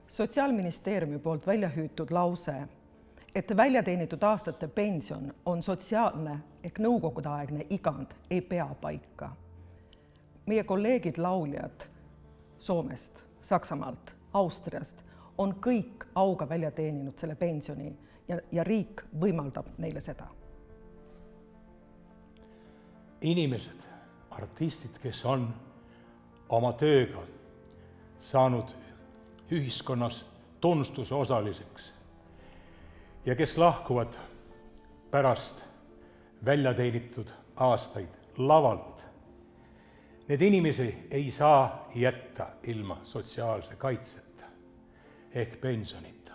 Sotsiaalministeeriumi poolt välja hüütud lause, et väljateenitud aastate pension on sotsiaalne ehk nõukogudeaegne igand, ei pea paika. Meie kolleegid lauljad Soomest, Saksamaalt, Austriast on kõik auga välja teeninud selle pensioni ja riik võimaldab neile seda. Inimesed, artistid, kes on oma tööga saanud ühiskonnas tunnustuse osaliseks ja kes lahkuvad pärast väljateenitud aastaid lavalt, need inimesi ei saa jätta ilma sotsiaalse kaitseta ehk pensionita.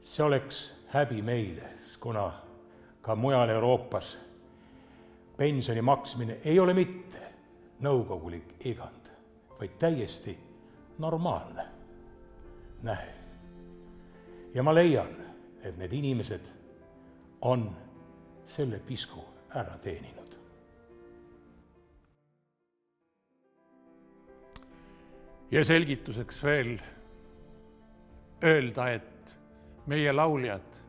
See oleks häbi meile, kuna ka mujal Euroopas pensioni maksmine ei ole mitte nõukogulik igand, vaid täiesti normaalne nähe. Ja ma leian, et need inimesed on selle pisku ära teeninud. Ja selgituseks veel öelda, et meie lauljad,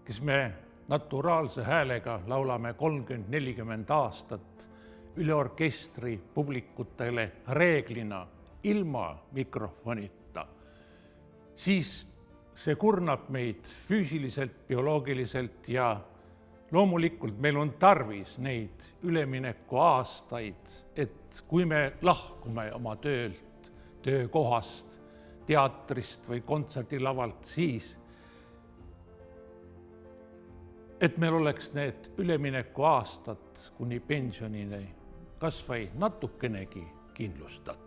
kes me naturaalse häälega laulame 30-40 aastat üle orkestri publikutele reeglina ilma mikrofonita, siis see kurnab meid füüsiliselt, bioloogiliselt ja loomulikult meil on tarvis neid ülemineku aastaid, et kui me lahkume oma töölt, töökohast, teatrist või kontserdilavalt, siis et meil oleks need ülemineku aastad kuni pensionini kas või natukenegi kindlustatud.